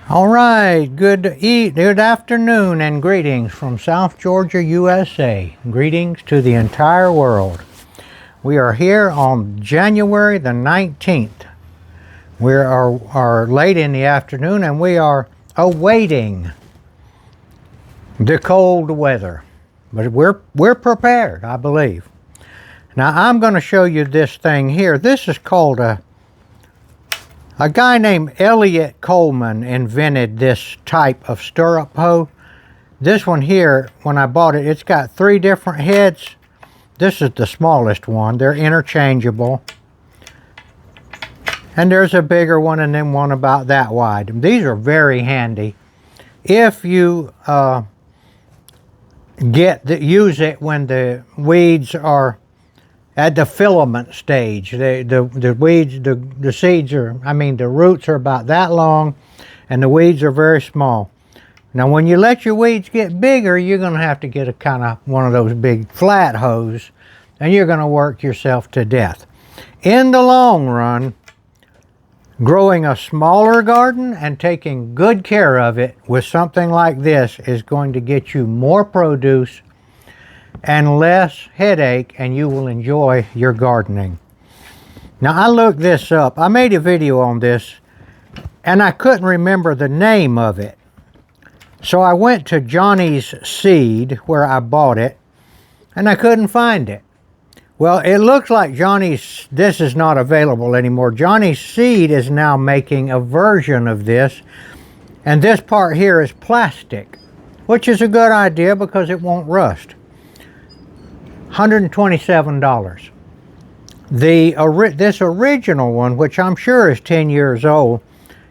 All right, good afternoon and greetings from South Georgia, USA. Greetings to the entire world. We are here on January the 19th. We are late in the afternoon and we are awaiting the cold weather. But we're prepared, I believe. Now I'm going to show you this thing here. This is called a guy named Elliot Coleman invented this type of stirrup hoe. This one here, when I bought it, it's got 3 different heads. This is the smallest one. They're interchangeable. And there's a bigger one and then one about that wide. These are very handy if you use it when the weeds are at the filament stage. The weeds, the seeds are, the roots are about that long and the weeds are very small. Now when you let your weeds get bigger, you're going to have to get a kind of one of those big flat hoes and you're going to work yourself to death. In the long run, growing a smaller garden and taking good care of it with something like this is going to get you more produce and less headache, and you will enjoy your gardening. Now I looked this up. I made a video on this and I couldn't remember the name of it. So I went to Johnny's Seed where I bought it and I couldn't find it. Well, it looks like this is not available anymore. Johnny's Seed is now making a version of this, and this part here is plastic, which is a good idea because it won't rust. $127. This original one, which I'm sure is 10 years old,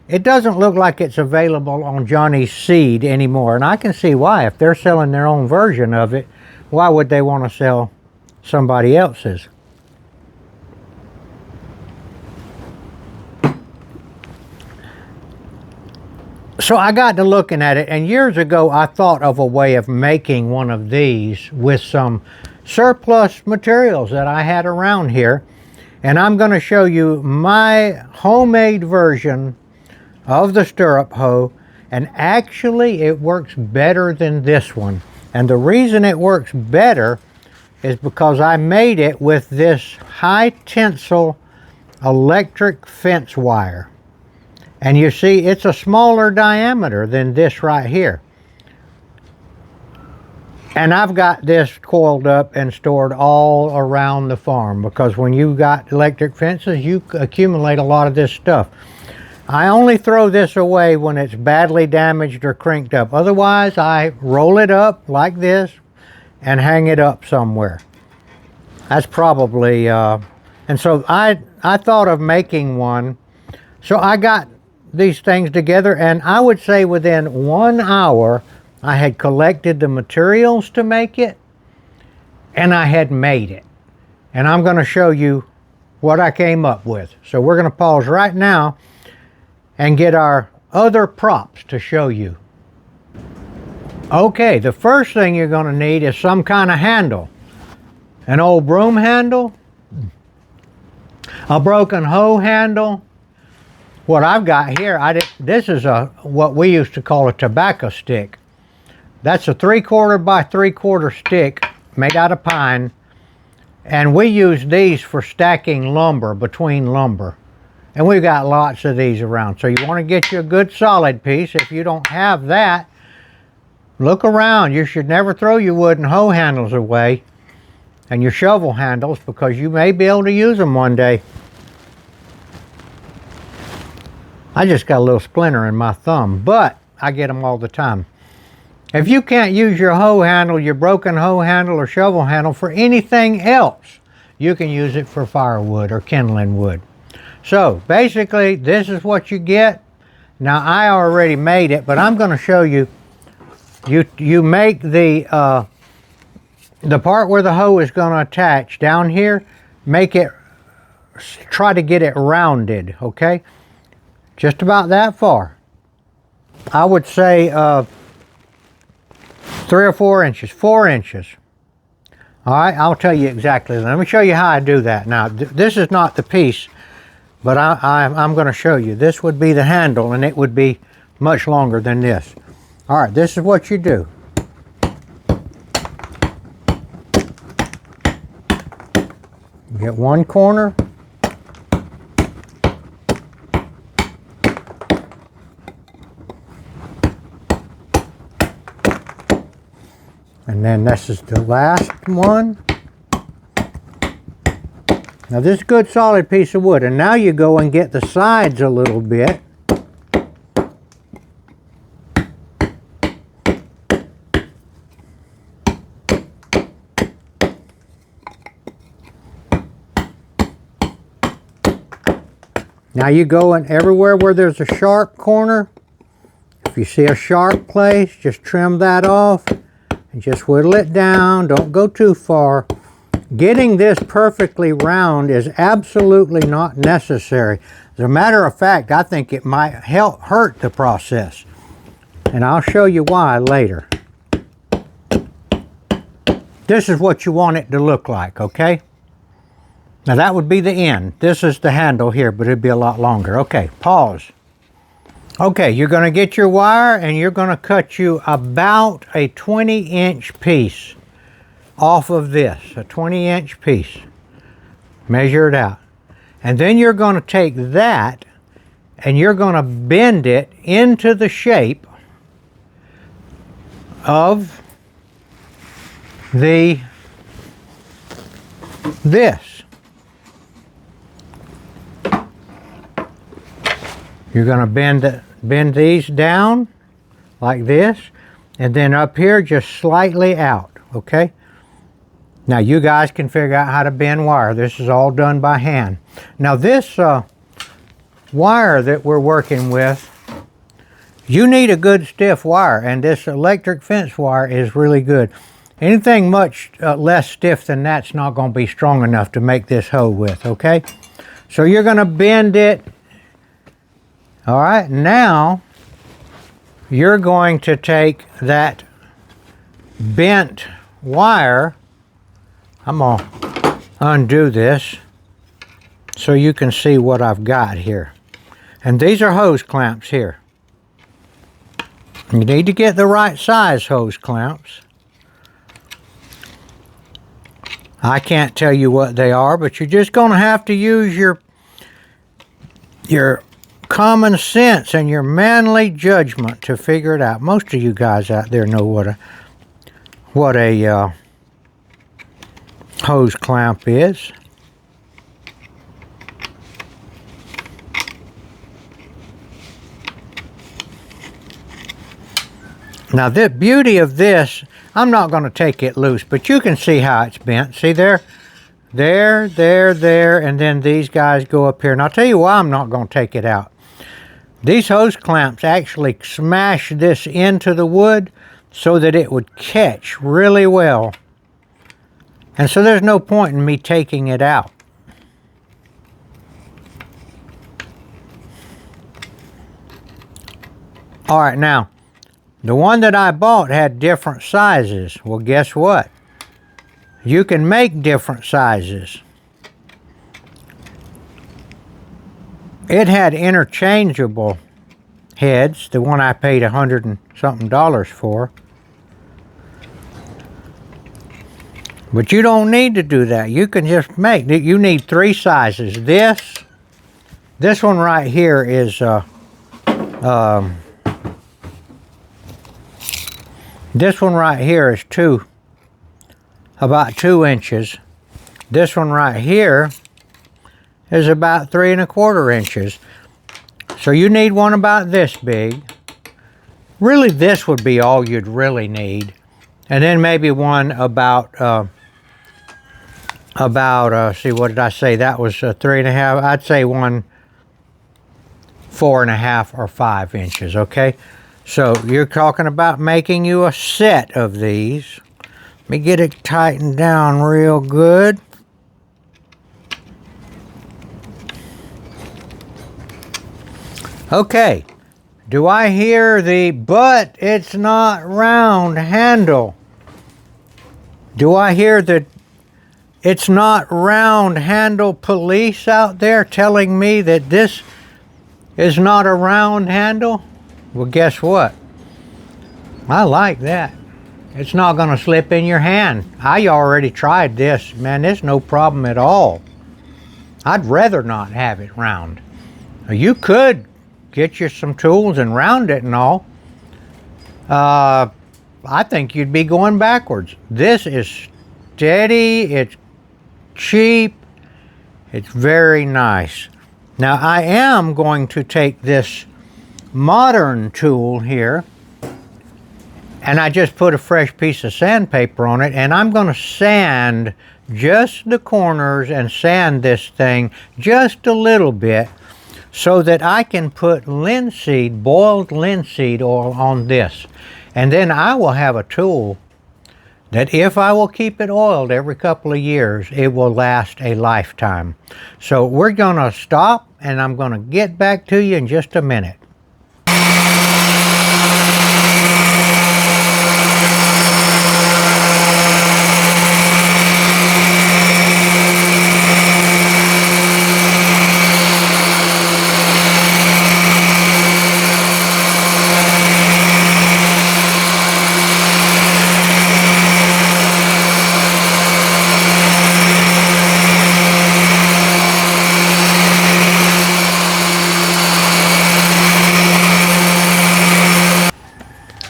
it doesn't look like it's available on Johnny's Seed anymore, and I can see why. If they're selling their own version of it, why would they want to sell somebody else's? So I got to looking at it, and years ago I thought of a way of making one of these with some surplus materials that I had around here, and I'm going to show you my homemade version of the stirrup hoe, and actually it works better than this one. And the reason it works better is because I made it with this high tensile electric fence wire, and you see it's a smaller diameter than this right here. And I've got this coiled up and stored all around the farm because when you got electric fences, you accumulate a lot of this stuff. I only throw this away when it's badly damaged or crinked up. Otherwise, I roll it up like this and hang it up somewhere. That's probably, and so I thought of making one. So I got these things together, and I would say within 1 hour, I had collected the materials to make it, and I had made it. And I'm going to show you what I came up with. So we're going to pause right now and get our other props to show you. Okay, the first thing you're going to need is some kind of handle. An old broom handle, a broken hoe handle. What I've got here, this is what we used to call a tobacco stick. That's a 3/4 by 3/4 stick made out of pine, and we use these for stacking lumber between lumber. And we've got lots of these around. So you want to get you a good solid piece. If you don't have that, look around. You should never throw your wooden hoe handles away and your shovel handles because you may be able to use them one day. I just got a little splinter in my thumb, but I get them all the time. If you can't use your hoe handle, your broken hoe handle or shovel handle for anything else, you can use it for firewood or kindling wood. So basically this is what you get. Now I already made it, but I'm going to show you. You make the part where the hoe is going to attach down here, try to get it rounded, okay? Just about that far. I would say 3 or 4 inches, 4 inches. All right, I'll tell you exactly. Let me show you how I do that. Now, this is not the piece, but I'm going to show you. This would be the handle, and it would be much longer than this. All right, this is what you do. You get one corner. And then this is the last one. Now this is a good solid piece of wood. And now you go and get the sides a little bit. Now you go in everywhere where there's a sharp corner. If you see a sharp place, just trim that off and just whittle it down. Don't go too far. Getting this perfectly round is absolutely not necessary. As a matter of fact, I think it might hurt the process. And I'll show you why later. This is what you want it to look like, okay? Now that would be the end. This is the handle here, but it'd be a lot longer. Okay, pause. Okay, you're going to get your wire and you're going to cut you about a 20-inch piece off of this, a 20-inch piece. Measure it out. And then you're going to take that and you're going to bend it into the shape of this. You're going to bend these down like this, and then up here just slightly out, okay? Now you guys can figure out how to bend wire. This is all done by hand. Now this wire that we're working with, you need a good stiff wire, and this electric fence wire is really good. Anything much less stiff than that's not going to be strong enough to make this hoe with, okay? So you're going to bend it. All right, now you're going to take that bent wire. I'm going to undo this so you can see what I've got here. And these are hose clamps here. You need to get the right size hose clamps. I can't tell you what they are, but you're just going to have to use your common sense and your manly judgment to figure it out. Most of you guys out there know what a hose clamp is. Now the beauty of this, I'm not going to take it loose, but you can see how it's bent. See there? There, and then these guys go up here. And I'll tell you why I'm not going to take it out. These hose clamps actually smash this into the wood so that it would catch really well. And so there's no point in me taking it out. All right, now, the one that I bought had different sizes. Well, guess what? You can make different sizes. It had interchangeable heads, the one I paid $100 and something for. But you don't need to do that. You can just make, you need 3 sizes. This one right here is, this one right here is about 2 inches. This one right here is about 3 1/4 inches. So you need one about this big. Really, this would be all you'd really need. And then maybe one about, see, what did I say? That was 3 1/2. I'd say one 4 1/2 or 5 inches, okay? So you're talking about making you a set of these. Let me get it tightened down real good. Okay, do I hear the "but it's not round" handle? Do I hear the "it's not round" handle police out there telling me that this is not a round handle? Well, guess what? I like that. It's not going to slip in your hand. I already tried this. Man, there's no problem at all. I'd rather not have it round. You could get you some tools and round it and all. I think you'd be going backwards. This is steady. It's cheap. It's very nice. Now I am going to take this modern tool here, and I just put a fresh piece of sandpaper on it, and I'm going to sand just the corners and sand this thing just a little bit so that I can put linseed, boiled linseed oil on this. And then I will have a tool that if I will keep it oiled every couple of years, it will last a lifetime. So we're going to stop, and I'm going to get back to you in just a minute.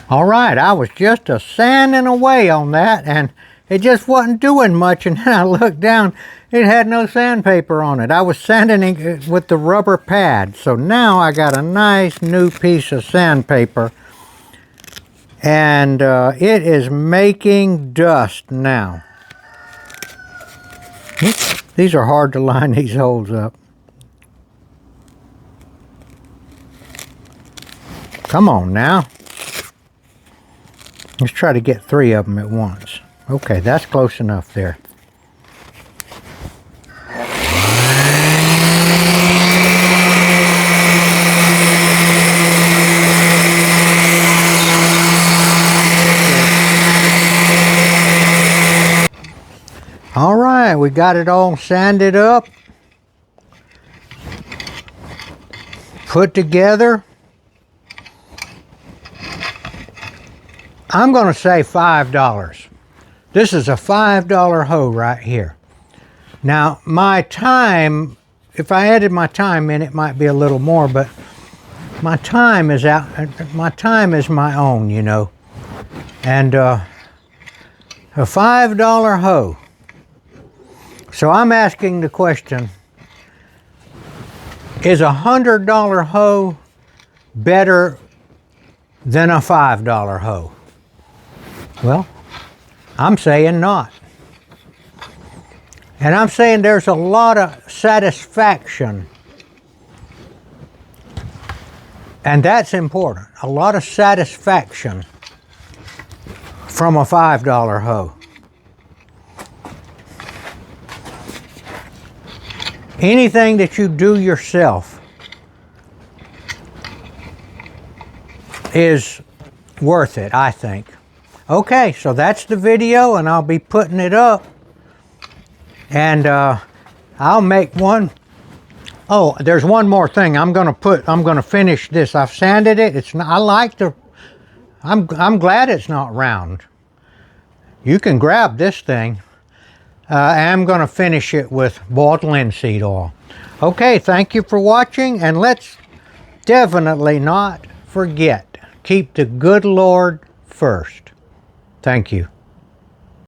All right, I was just sanding away on that, and it just wasn't doing much, and then I looked down, it had no sandpaper on it. I was sanding it with the rubber pad, so now I got a nice new piece of sandpaper, and it is making dust now. These are hard to line these holes up. Come on now. Let's try to get 3 of them at once. Okay, that's close enough there. All right, we got it all sanded up, put together. I'm going to say $5. This is a $5 hoe right here. Now, my time, if I added my time in, it might be a little more, but my time is out. My time is my own, you know. And a $5 hoe. So I'm asking the question, is a $100 hoe better than a $5 hoe? Well, I'm saying not. And I'm saying there's a lot of satisfaction. And that's important. A lot of satisfaction from a $5 hoe. Anything that you do yourself is worth it, I think. Okay, so that's the video, and I'll be putting it up. And I'll make one. Oh, there's one more thing. I'm gonna finish this. I've sanded it. It's not, I like the. I'm glad it's not round. You can grab this thing. I'm gonna finish it with boiled linseed oil. Okay, thank you for watching, and let's definitely not forget, keep the good Lord first. Thank you.